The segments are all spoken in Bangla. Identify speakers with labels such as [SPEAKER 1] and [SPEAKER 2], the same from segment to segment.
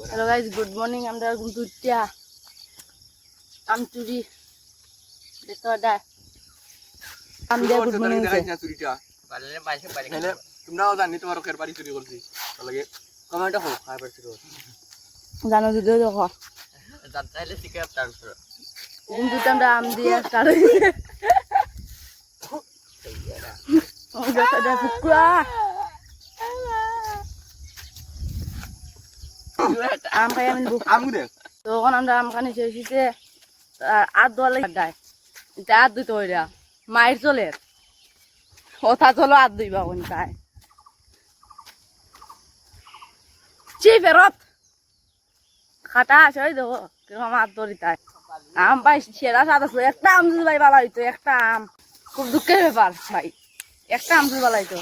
[SPEAKER 1] Hello guys, good morning. আমরা দুইটা আম চুরি দেখতে পাই আম দিয়ে গুড মর্নিং
[SPEAKER 2] তোমরাও জানি তোমার ওকের বাড়ি চুরি করছি লাগে কমেন্ট হোক খাই পারছি
[SPEAKER 1] জানো যদি দেখো
[SPEAKER 2] চাইলে শিখে তারপর
[SPEAKER 1] দুটো আমরা আম দিয়ে স্টার্ট হয়েছে আম খাই আমি তখন আমরা আম খানি শেষে আর দোয়া লাগে গায় আর দুটো হইরা মায়ের চলে কথা চলো আর দুইবা কোন তাই চি ফেরত খাটা আছে ওই দেখো কিরকম আর দড়ি তাই আম পাই সেরা সাদা ছিল একটা আম যদি ভাই ভালো হইতো একটা আম খুব দুঃখের ব্যাপার ভাই একটা আম যদি ভালো হইতো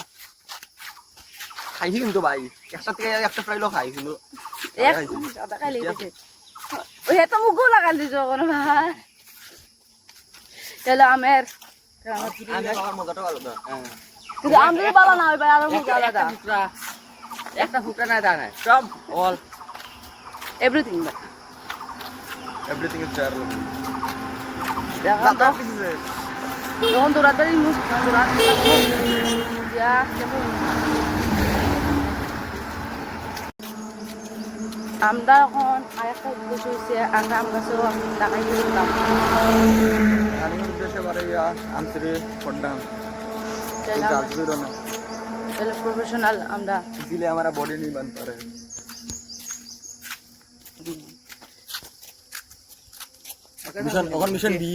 [SPEAKER 2] খাইছি কিন্তু ভাই একটা থেকে একটা ফ্রাইলো খাই কিন্তু
[SPEAKER 1] খাইলে ওই এত মুখও লাগাল দিছ কোনো ভাই তাহলে আমের
[SPEAKER 2] মজাটা ভালো না
[SPEAKER 1] কিন্তু আম যদি ভালো না হয় ভাই আরো মজা আলাদা
[SPEAKER 2] একটা ফুটা নাই দা নাই সব all
[SPEAKER 1] everything
[SPEAKER 2] everything is fair
[SPEAKER 1] দেখা তো যখন দৌড়াতাড়ি আমরা এখন আরেকটা উদ্দেশ্য হচ্ছে আমরা আম গাছও লাগাই দিলাম
[SPEAKER 2] উদ্দেশ্যে বারে আমসরি পড়লাম
[SPEAKER 1] তাহলে প্রফেশনাল আমরা
[SPEAKER 2] দিলে हमारा बॉडी नहीं बन पा रहा है मिशन बी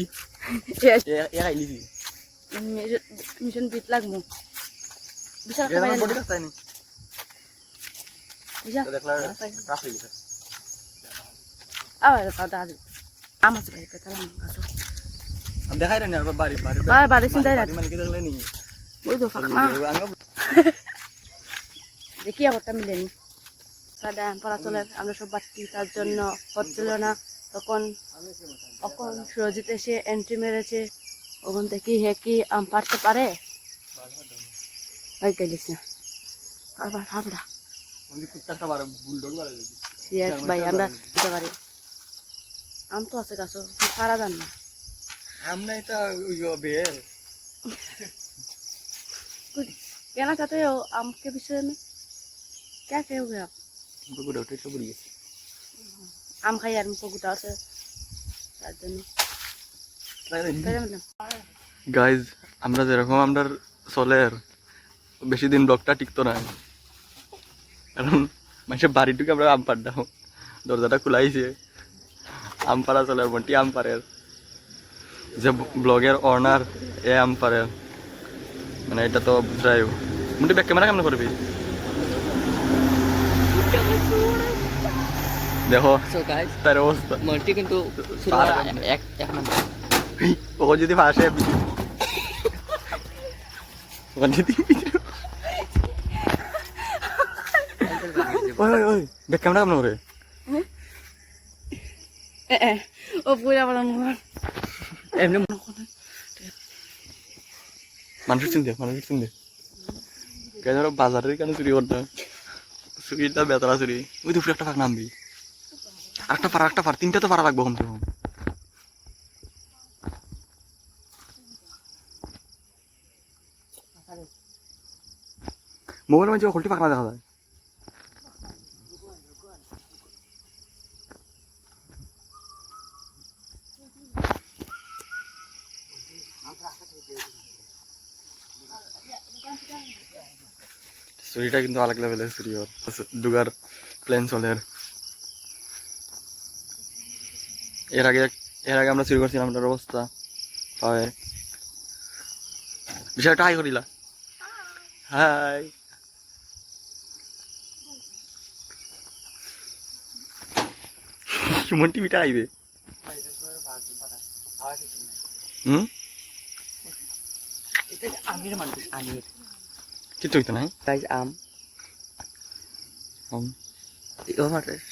[SPEAKER 2] ये आईली थी
[SPEAKER 1] মিশন বিট লাগমু বিশাল
[SPEAKER 2] ये हमारा बॉडी लगता है नहीं
[SPEAKER 1] বিশাল
[SPEAKER 2] तो देख ला काफी है
[SPEAKER 1] আবার দাদা আমার ভাই পেতালাম গাছ
[SPEAKER 2] हम दिखाई रहे हैं बारी बारी
[SPEAKER 1] বাড়ি চিন্তাই রাখ
[SPEAKER 2] मन के देख ले नहीं
[SPEAKER 1] ওই তো ফাঁকা দেখি আবারটা মিলেনি সাদা পড়া চলে আমরা সব বাড়তি তার জন্য হচ্ছিল না তখন সুরজিৎ এসে এন্ট্রি মেরেছে ওখান থেকে হে কি আম পারতে পারে ভাই গেলিস না আবার হাবড়া
[SPEAKER 2] कुत्ता बारे बुलडॉग बारे
[SPEAKER 1] সিয়াস ভাই আমরা দিতে পারি আম তো আছে গাছ সারা জান না
[SPEAKER 2] हमने तो यो बेल
[SPEAKER 1] कहना चाहते हो आम के विषय में क्या कहोगे आप
[SPEAKER 2] हमको गुड आउट बुरी
[SPEAKER 1] आम खाई আর মুখ গুটা আছে তার জন্য
[SPEAKER 2] গাইজ আমরা যেরকম আমরা চলের বেশি দিন ব্লগটা টিকতো না কারণ মানুষের বাড়িটুকু আমরা আম পাড়াম দরজাটা খোলাইছে আম পাড়া চলের বন্টি আম পাড়ের যে ব্লগের অনার এ আম পাড়ের মানে এটা তো বুঝাই মুটি ব্যাক ক্যামেরা কেমন করবি দেখো তার অবস্থা
[SPEAKER 3] মন্টি কিন্তু এক নম্বর
[SPEAKER 2] ও যদি ভাসে ওখান যদি ওই ওই ওই ব্যাক ক্যামেরা কেমন করে
[SPEAKER 1] ও পুরা বড় মুখ
[SPEAKER 2] এমনি মানুষের চিন্তা কেন বাজারের কেন চুরি করতে চুরিটা বেতরা চুরি ওই দুপুরে একটা ফাঁক নামবি একটা পার তিনটা তো পারা লাগবো কম থেকে কম মোবাইলের মধ্যে হলটি ফাঁকা দেখা যায় চুরিটা কিন্তু আলাদা লেভেলের চুরি দুগার প্লেন চলের এর আগে আমরা চুরি করছিলাম আমাদের অবস্থা হয় বিষয়টা হাই করিলা হাই সুমন টিভিটা আইবে
[SPEAKER 3] আমের মানুষ আমের
[SPEAKER 2] কিছু হইতো নাই
[SPEAKER 3] গাইজ আম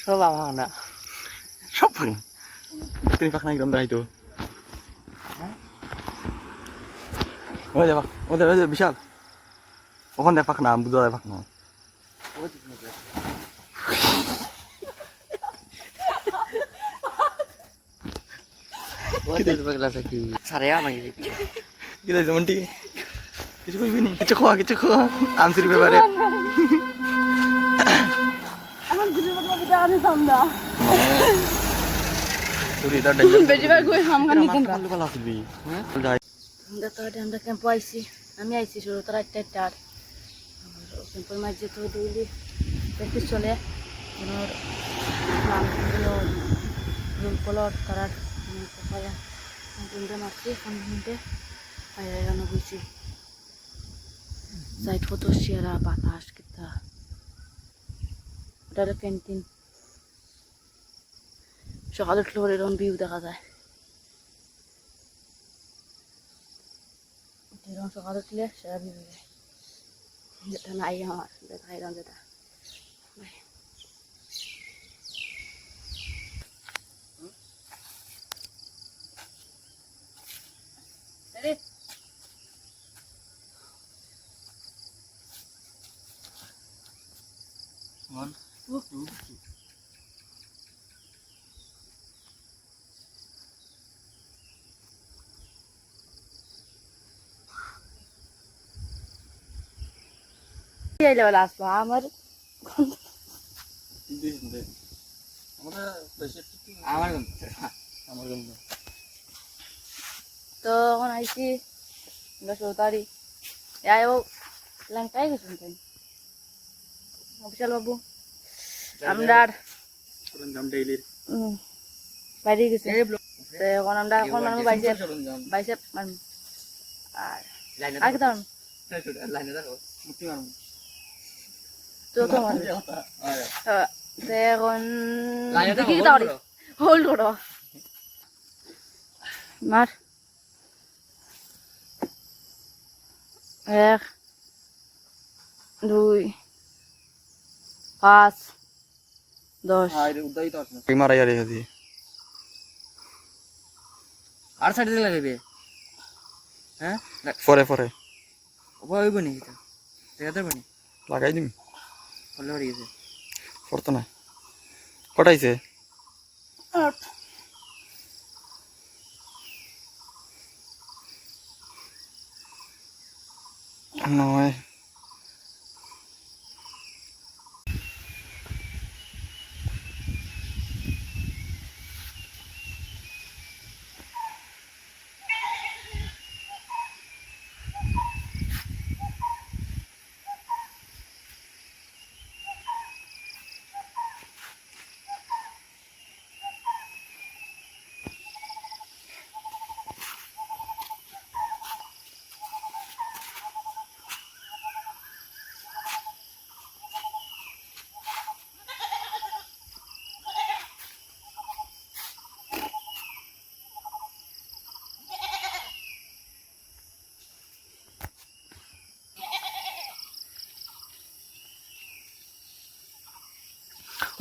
[SPEAKER 3] সব আমার না
[SPEAKER 2] সব পারি তুমি পাখনা একদম দাঁড়াইতো ওই দেখ ওদের বিশাল ওখান দেখ পাখনা বুঝা দেয় পাখনা
[SPEAKER 3] পাগলা আছে কি সারে আমাকে
[SPEAKER 2] কি দিয়েছে মন্টি কিছু কইবি নি কিছু খোয়া আনসির ব্যাপারে
[SPEAKER 1] আমার দিলে বাবা বিটা আনি সামনা
[SPEAKER 2] তুই এটা ডাইলে
[SPEAKER 1] বেশিরভাগ কই হামগান নিতেন
[SPEAKER 3] ভালো ভালো আসবি হ্যাঁ
[SPEAKER 2] যাই
[SPEAKER 1] আমরা ক্যাম্প আইছি আমি আইছি শুরু তার 8টা আর ক্যাম্পের মাঝে তো ডেইলি প্র্যাকটিস চলে ওনার নামগুলো রুল কলর তারার পায়া তিনটে মারছি 5 মিনিটে আইরানো বুঝছি সাইড ফটো শেয়ারা বাতাস কিতা ওটা ক্যান্টিন সকালে উঠলে পরে এরকম ভিউ দেখা যায় এরকম সকালে উঠলে সেরা ভিউ যায় যেটা নাই আমার দেখা এরকম যেটা এই লেভেল আসবো আমার
[SPEAKER 3] আমার গন্ধ
[SPEAKER 1] তো এখন আইছি আমরা 16 যাইও ল্যাংটাই গেছেন তাই অফিসাল বাবু আমরা
[SPEAKER 2] সরঞ্জাম ডেইলির
[SPEAKER 1] বাইরে গেছে তো এখন আমরা এখন মানবো বাইসে মানবো আর আগে তো
[SPEAKER 3] লাইনে দেখো মুক্তি মারুন
[SPEAKER 1] তো তো মানবো তো এখন
[SPEAKER 3] লাইনে দেখো
[SPEAKER 1] কি তাড়ি হোল্ড করো মার 1 2 5 10
[SPEAKER 2] তুই মারাই রেখে দি
[SPEAKER 3] আর সাইডে লাগাইবে হ্যাঁ
[SPEAKER 2] পরে
[SPEAKER 3] ওই বনি এটা দেখাতে বনি
[SPEAKER 2] লাগাই দিম
[SPEAKER 3] ফলে হয়ে গেছে
[SPEAKER 2] পড়তো না কটাইছে
[SPEAKER 1] 8
[SPEAKER 2] নয়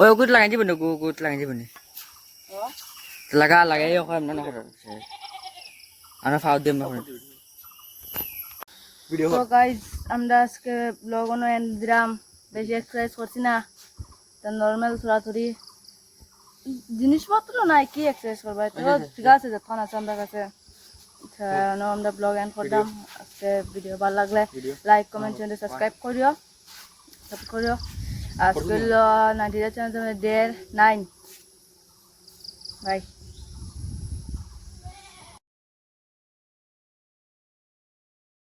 [SPEAKER 3] ওই গুড লাগাই দিব না গুড লাগাই দিব না লাগাই ওখানে আমরা না করে আমরা ফাউ দেব না
[SPEAKER 2] ভিডিও
[SPEAKER 1] তো গাইজ আমরা আজকে ব্লগ অন্য এন্ড দিলাম বেশি এক্সারসাইজ করছি না তা নর্মাল থোড়াথুড়ি জিনিসপত্র নাই কি এক্সারসাইজ করবো তো ঠিক আছে যখন আছে আমার কাছে আমরা ব্লগ এন্ড করলাম আজকে ভিডিও ভালো লাগলে লাইক কমেন্ট চ্যানেল সাবস্ক্রাইব করিও আজকে 90 চ্যানেল 9 বাই